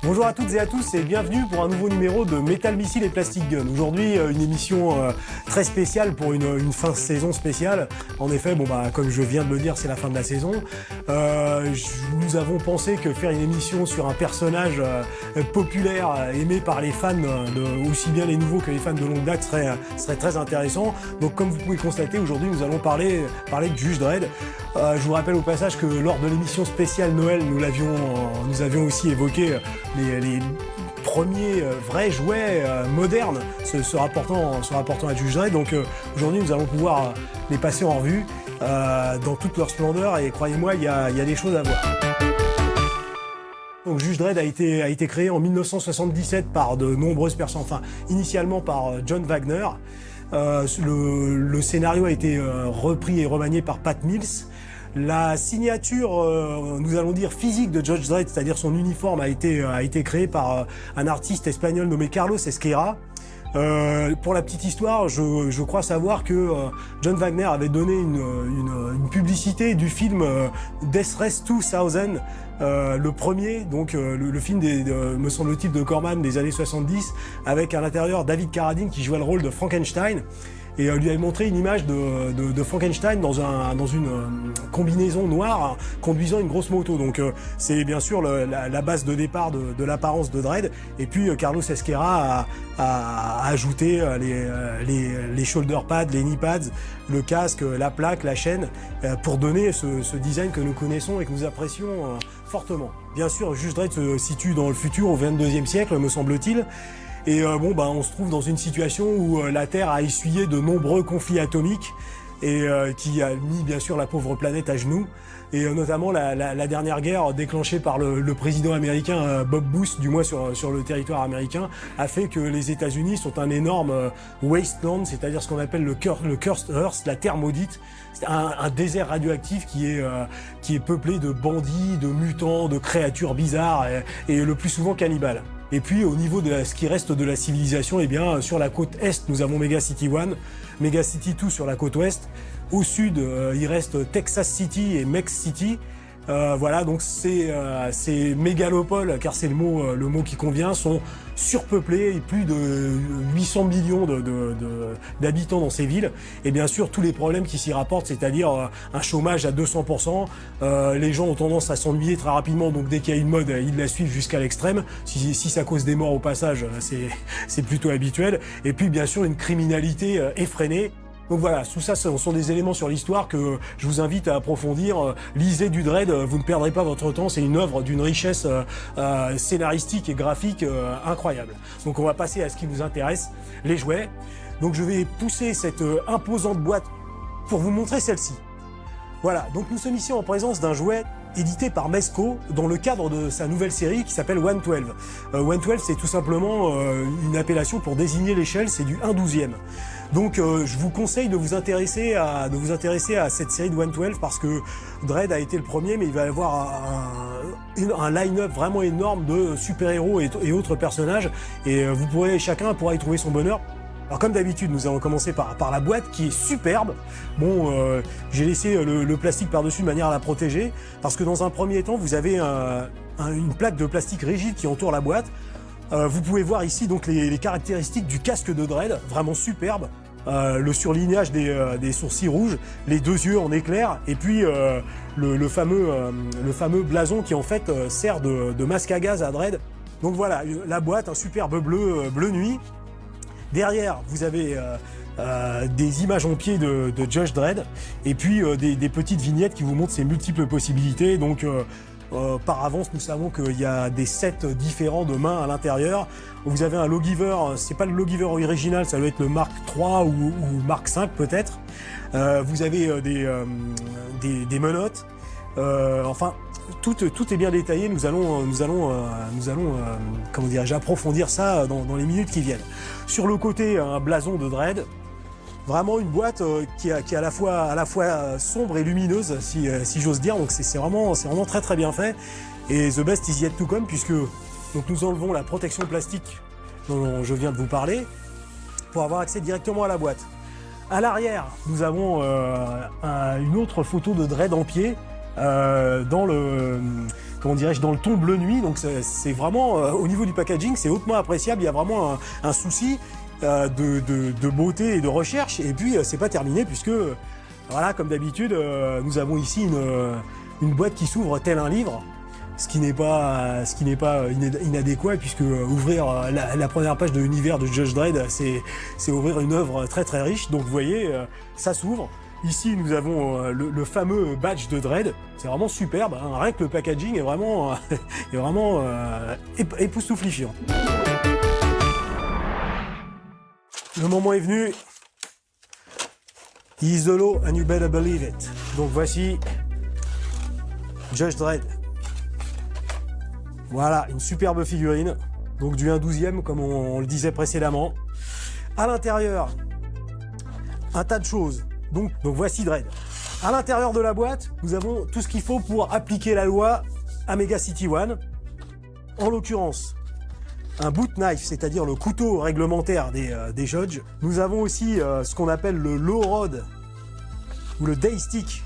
Bonjour à toutes et à tous et bienvenue pour un nouveau numéro de Metal Missile et Plastic Gun. Aujourd'hui, une émission très spéciale pour une fin de saison spéciale. En effet, comme je viens de le dire, c'est la fin de la saison. Nous avons pensé que faire une émission sur un personnage populaire, aimé par les fans, aussi bien les nouveaux que les fans de longue date, serait très intéressant. Donc comme vous pouvez le constater, aujourd'hui nous allons parler de Judge Dredd. Je vous rappelle au passage que lors de l'émission spéciale Noël, nous avions aussi évoqué les premiers vrais jouets modernes se rapportant à Judge Dredd. Donc aujourd'hui nous allons pouvoir les passer en revue dans toute leur splendeur et croyez-moi, il y a des choses à voir. Donc Judge Dredd a été créé en 1977 par de nombreuses personnes, initialement par John Wagner. Le scénario a été repris et remanié par Pat Mills. La signature, nous allons dire physique de Judge Dredd, c'est-à-dire son uniforme, a été créé par un artiste espagnol nommé Carlos Ezquerra. Pour la petite histoire, je crois savoir que John Wagner avait donné une publicité du film Death Race 2000, le premier, donc le film me semble-t-il de Corman des années 70, avec à l'intérieur David Carradine qui jouait le rôle de Frankenstein. Et lui avait montré une image de Frankenstein dans une combinaison noire conduisant une grosse moto. Donc c'est bien sûr la base de départ de l'apparence de Dredd. Et puis Carlos Ezquerra a ajouté les shoulder pads, les knee pads, le casque, la plaque, la chaîne, pour donner ce design que nous connaissons et que nous apprécions fortement. Bien sûr, Judge Dredd se situe dans le futur, au 22e siècle, me semble-t-il. Et on se trouve dans une situation où la Terre a essuyé de nombreux conflits atomiques et qui a mis bien sûr la pauvre planète à genoux. Et notamment la dernière guerre déclenchée par le président américain Bob Bush, du moins sur le territoire américain, a fait que les États-Unis sont un énorme wasteland, c'est-à-dire ce qu'on appelle le Cursed Earth, la terre maudite. C'est un désert radioactif qui est peuplé de bandits, de mutants, de créatures bizarres et le plus souvent cannibales. Et puis au niveau de ce qui reste de la civilisation, sur la côte est, nous avons Mega City 1, Mega City 2 sur la côte ouest. Au sud, il reste Texas City et Mex City. Donc ces mégalopoles, car c'est le mot qui convient, sont surpeuplés et plus de 800 millions d'habitants dans ces villes. Et bien sûr, tous les problèmes qui s'y rapportent, c'est-à-dire un chômage à 200%, les gens ont tendance à s'ennuyer très rapidement, donc dès qu'il y a une mode, ils la suivent jusqu'à l'extrême. Si ça cause des morts au passage, c'est plutôt habituel. Et puis bien sûr, une criminalité effrénée. Donc voilà, tout ça, ce sont des éléments sur l'histoire que je vous invite à approfondir. Lisez du Dredd, vous ne perdrez pas votre temps, c'est une œuvre d'une richesse scénaristique et graphique incroyable. Donc on va passer à ce qui nous intéresse, les jouets. Donc je vais pousser cette imposante boîte pour vous montrer celle-ci. Voilà, donc nous sommes ici en présence d'un jouet édité par Mezco dans le cadre de sa nouvelle série qui s'appelle 112. 112, c'est tout simplement une appellation pour désigner l'échelle, c'est du 1/12e. Donc je vous conseille de vous intéresser à cette série de 112 parce que Dredd a été le premier, mais il va y avoir un line-up vraiment énorme de super-héros et autres personnages et chacun pourra y trouver son bonheur. Alors comme d'habitude, nous allons commencer par la boîte qui est superbe. J'ai laissé le plastique par-dessus de manière à la protéger parce que dans un premier temps, vous avez une plaque de plastique rigide qui entoure la boîte. Vous pouvez voir ici donc les caractéristiques du casque de Dredd, vraiment superbe. Le surlignage des sourcils rouges, les deux yeux en éclair, et puis le fameux blason qui en fait sert de masque à gaz à Dredd. Donc voilà, la boîte, un superbe bleu nuit. Derrière, vous avez des images en pied de Judge Dredd, et puis des petites vignettes qui vous montrent ses multiples possibilités. Donc par avance, nous savons qu'il y a des sets différents de mains à l'intérieur. Vous avez un Lawgiver, c'est pas le Lawgiver original, ça doit être le Mark III ou Mark V peut-être. Vous avez des menottes. Tout est bien détaillé. Nous allons approfondir ça dans les minutes qui viennent. Sur le côté, un blason de Dredd. Vraiment une boîte qui est à la fois sombre et lumineuse, si j'ose dire. Donc c'est vraiment très très bien fait. Et the best is yet to come, puisque donc nous enlevons la protection plastique dont je viens de vous parler pour avoir accès directement à la boîte. À l'arrière, nous avons une autre photo de Dredd en pied dans comment dirais-je, dans le ton bleu nuit. Donc c'est vraiment, au niveau du packaging, c'est hautement appréciable. Il y a vraiment un souci de beauté et de recherche. Et puis c'est pas terminé puisque, voilà, comme d'habitude, nous avons ici une boîte qui s'ouvre tel un livre. Ce qui n'est pas inadéquat, puisque ouvrir la première page de l'univers de Judge Dredd, c'est ouvrir une œuvre très très riche. Donc vous voyez, ça s'ouvre. Ici, nous avons le fameux badge de Dredd. C'est vraiment superbe, hein. Rien que le packaging est vraiment, époustouflifiant. Le moment est venu. He is the law and you better believe it. Donc voici Judge Dredd. Voilà, une superbe figurine, donc du 1/12e comme on le disait précédemment. À l'intérieur, un tas de choses. Donc voici Dredd. À l'intérieur de la boîte, nous avons tout ce qu'il faut pour appliquer la loi à Mega City One. En l'occurrence, un boot knife, c'est-à-dire le couteau réglementaire des judges. Nous avons aussi ce qu'on appelle le low rod ou le day stick,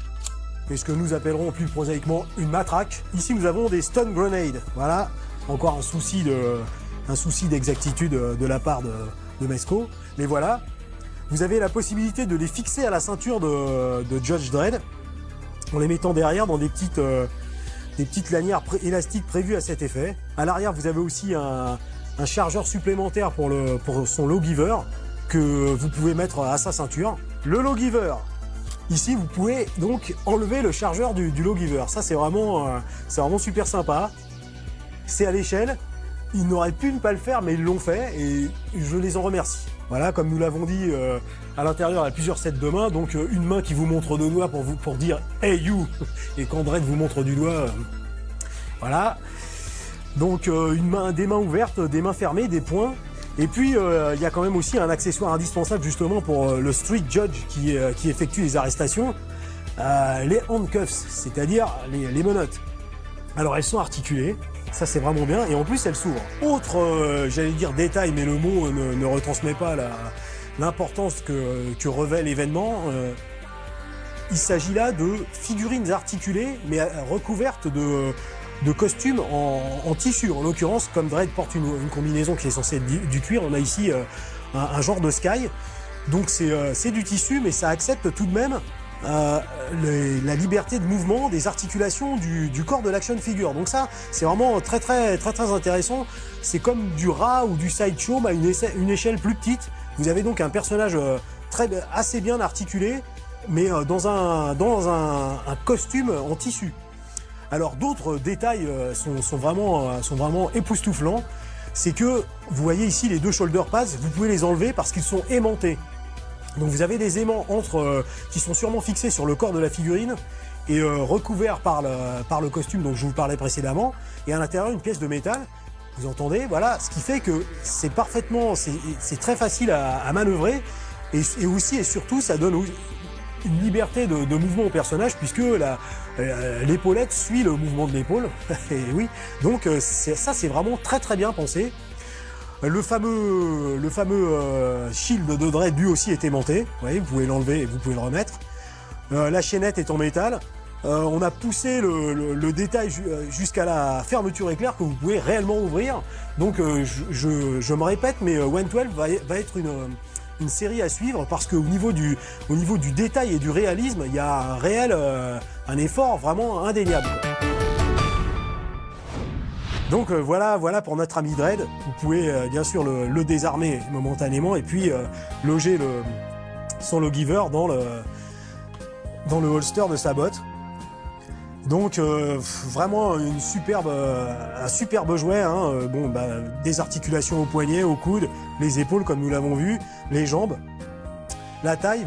et ce que nous appellerons plus prosaïquement une matraque. Ici, nous avons des stun grenades. Voilà, encore un souci d'exactitude de la part de Mezco. Mais voilà, vous avez la possibilité de les fixer à la ceinture de Judge Dredd en les mettant derrière dans des petites lanières élastiques prévues à cet effet. À l'arrière, vous avez aussi un chargeur supplémentaire pour son lawgiver que vous pouvez mettre à sa ceinture. Le lawgiver. Ici, vous pouvez donc enlever le chargeur du lawgiver. Ça, c'est vraiment super sympa. C'est à l'échelle. Ils n'auraient pu ne pas le faire, mais ils l'ont fait et je les en remercie. Voilà, comme nous l'avons dit, à l'intérieur, il y a plusieurs sets de mains. Donc, une main qui vous montre deux doigts pour dire « Hey you !» et quand Dredd vous montre du doigt, voilà. Donc, des mains ouvertes, des mains fermées, des poings. Et puis, il y a quand même aussi un accessoire indispensable justement pour le street judge qui effectue les arrestations, les handcuffs, c'est-à-dire les menottes. Alors, elles sont articulées, ça c'est vraiment bien, et en plus, elles s'ouvrent. Autre, j'allais dire détail, mais le mot ne retransmet pas l'importance que revêt l'événement. Il s'agit là de figurines articulées, mais recouvertes de costumes en tissu. En l'occurrence, comme Dredd porte une combinaison qui est censée être du cuir, on a ici un genre de sky. Donc c'est du tissu, mais ça accepte tout de même la liberté de mouvement, des articulations du corps de l'action figure. Donc ça, c'est vraiment très très très très intéressant. C'est comme du rat ou du sideshow, à une échelle plus petite. Vous avez donc un personnage assez bien articulé, mais dans un costume en tissu. Alors d'autres détails sont vraiment époustouflants. C'est que vous voyez ici les deux shoulder pads, vous pouvez les enlever parce qu'ils sont aimantés. Donc vous avez des aimants qui sont sûrement fixés sur le corps de la figurine et recouverts par le costume dont je vous parlais précédemment. Et à l'intérieur une pièce de métal. Vous entendez, voilà, ce qui fait que c'est très facile à manœuvrer et aussi et surtout ça donne une liberté de mouvement au personnage puisque l'épaulette suit le mouvement de l'épaule. Et oui, donc ça c'est vraiment très très bien pensé. Le fameux shield de Dredd lui aussi est aimanté. Vous voyez, vous pouvez l'enlever et vous pouvez le remettre. La chaînette est en métal. On a poussé le détail jusqu'à la fermeture éclair que vous pouvez réellement ouvrir. Donc je me répète, mais 112 va être une série à suivre parce qu'au niveau du détail et du réalisme, il y a un effort vraiment indéniable. Donc voilà pour notre ami Dredd. Vous pouvez bien sûr le désarmer momentanément et puis loger son lawgiver dans le holster de sa botte. Donc vraiment un superbe jouet, hein. Des articulations au poignet, au coude, les épaules comme nous l'avons vu, les jambes. La taille,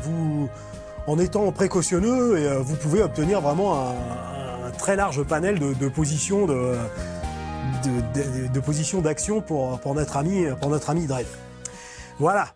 en étant précautionneux, vous pouvez obtenir vraiment un très large panel de positions de positions d'action pour notre ami Dredd. Voilà.